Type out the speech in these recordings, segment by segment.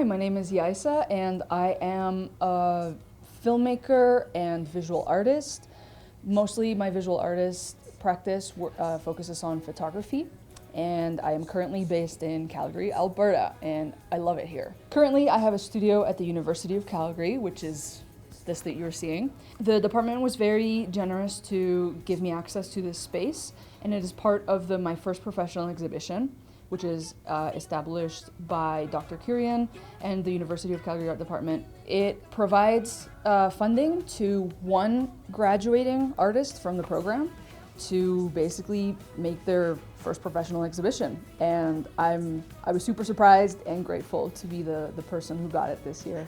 Hi, my name is YAIZA and I am a filmmaker and visual artist. Mostly my visual artist practice focuses on photography, and I am currently based in Calgary, Alberta, and I love it here. Currently I have a studio at the University of Calgary, which is this that you're seeing. The department was very generous to give me access to this space, and it is part of my first professional exhibition, which is established by Dr. Kurian and the University of Calgary Art Department. It provides funding to one graduating artist from the program to basically make their first professional exhibition. And I was super surprised and grateful to be the person who got it this year.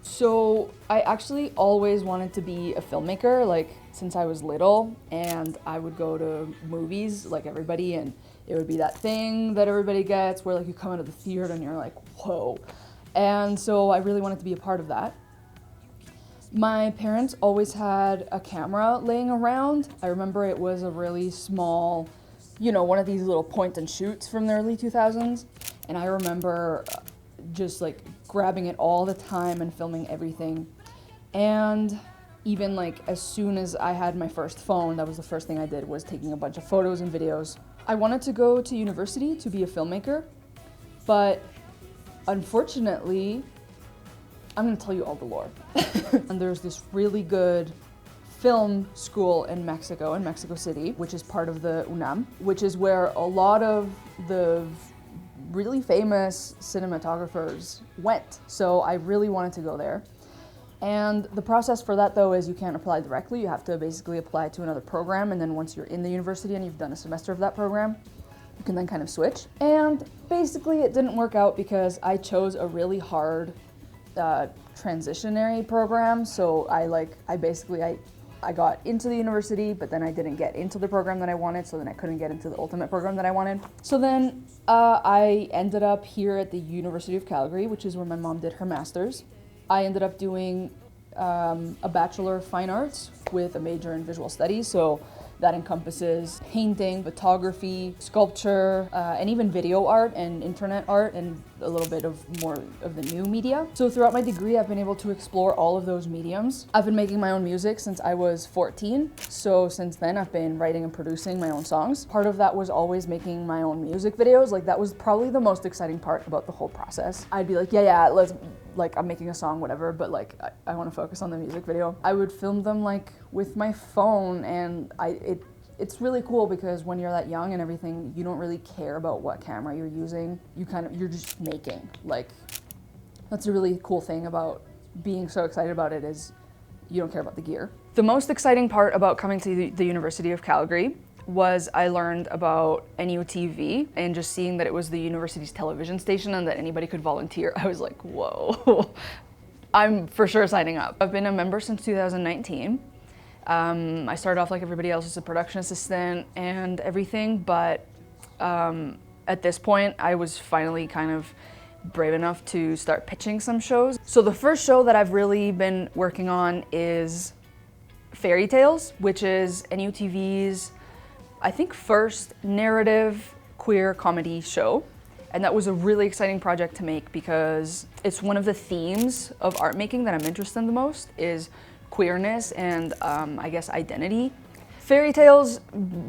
So I actually always wanted to be a filmmaker, like since I was little, and I would go to movies like everybody, and it would be that thing that everybody gets where like you come out of the theater and you're like, whoa. And so I really wanted to be a part of that. My parents always had a camera laying around. I remember it was a really small, one of these little point and shoots from the early 2000s. And I remember just like grabbing it all the time and filming everything. And even like as soon as I had my first phone, that was the first thing I did, was taking a bunch of photos and videos. I wanted to go to university to be a filmmaker, but unfortunately, I'm gonna tell you all the lore. And there's this really good film school in Mexico City, which is part of the UNAM, which is where a lot of the really famous cinematographers went. So I really wanted to go there. And the process for that, though, is you can't apply directly. You have to basically apply to another program, and then once you're in the university and you've done a semester of that program, you can then kind of switch. And basically it didn't work out because I chose a really hard transitionary program. So I got into the university, but then I didn't get into the program that I wanted, so then I couldn't get into the ultimate program that I wanted. So then I ended up here at the University of Calgary, which is where my mom did her master's. I ended up doing a Bachelor of Fine Arts with a major in visual studies, so that encompasses painting, photography, sculpture, and even video art and internet art, and a little bit of more of the new media. So throughout my degree, I've been able to explore all of those mediums. I've been making my own music since I was 14, so since then I've been writing and producing my own songs. Part of that was always making my own music videos. Like that was probably the most exciting part about the whole process. I'd be like, yeah, let's, like I'm making a song, whatever, but like I want to focus on the music video. I would film them like with my phone, and it's really cool because when you're that young and everything, you don't really care about what camera you're using. You're just making. Like, that's a really cool thing about being so excited about it, is you don't care about the gear. The most exciting part about coming to the University of Calgary was I learned about NUTV, and just seeing that it was the university's television station and that anybody could volunteer. I was like, whoa, I'm for sure signing up. I've been a member since 2019. I started off like everybody else as a production assistant and everything, but at this point I was finally kind of brave enough to start pitching some shows. So the first show that I've really been working on is Fairy Tales, which is NUTV's, I think, first narrative queer comedy show. And that was a really exciting project to make because it's one of the themes of art making that I'm interested in the most, is queerness and I guess identity. Fairy Tales,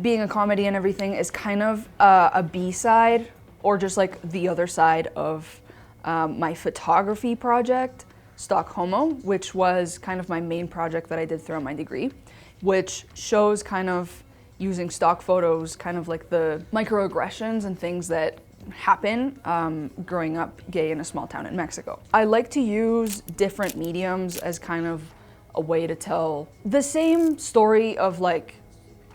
being a comedy and everything, is kind of a B-side, or just like the other side of my photography project, Stock Homo, which was kind of my main project that I did throughout my degree, which shows kind of using stock photos, kind of like the microaggressions and things that happen growing up gay in a small town in Mexico. I like to use different mediums as kind of a way to tell the same story of like,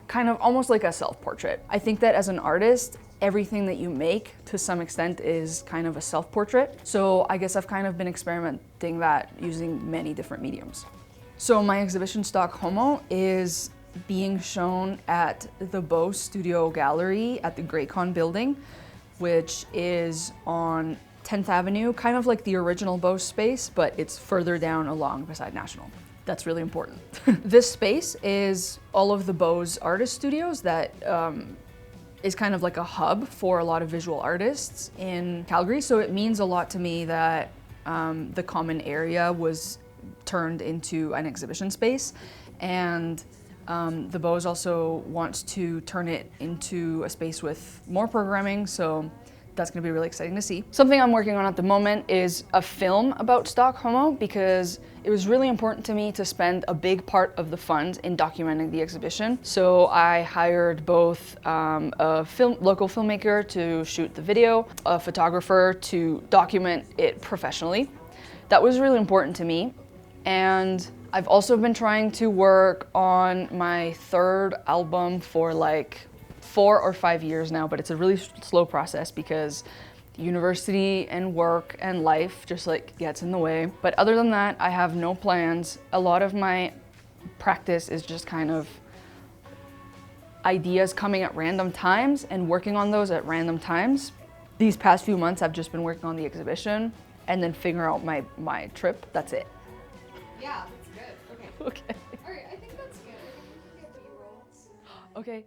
kind of almost like a self-portrait. I think that as an artist, everything that you make to some extent is kind of a self-portrait. So I guess I've kind of been experimenting that using many different mediums. So my exhibition Stock Homo is being shown at the Bose Studio Gallery at the Graycon building, which is on 10th Avenue, kind of like the original Bose space, but it's further down along beside National. That's really important. This space is all of the Bose artist studios that is kind of like a hub for a lot of visual artists in Calgary. So it means a lot to me that the common area was turned into an exhibition space, and the Bose also wants to turn it into a space with more programming, so that's gonna be really exciting to see. Something I'm working on at the moment is a film about stock Homo, because it was really important to me to spend a big part of the funds in documenting the exhibition. So I hired both a local filmmaker to shoot the video, a photographer to document it professionally. That was really important to me. And I've also been trying to work on my third album for like 4 or 5 years now, but it's a really slow process because university and work and life just like gets in the way. But other than that, I have no plans. A lot of my practice is just kind of ideas coming at random times and working on those at random times. These past few months, I've just been working on the exhibition and then figure out my trip. That's it. Yeah, that's good. Okay. Okay. All right, I think that's good. I think we can get B-roll. Okay.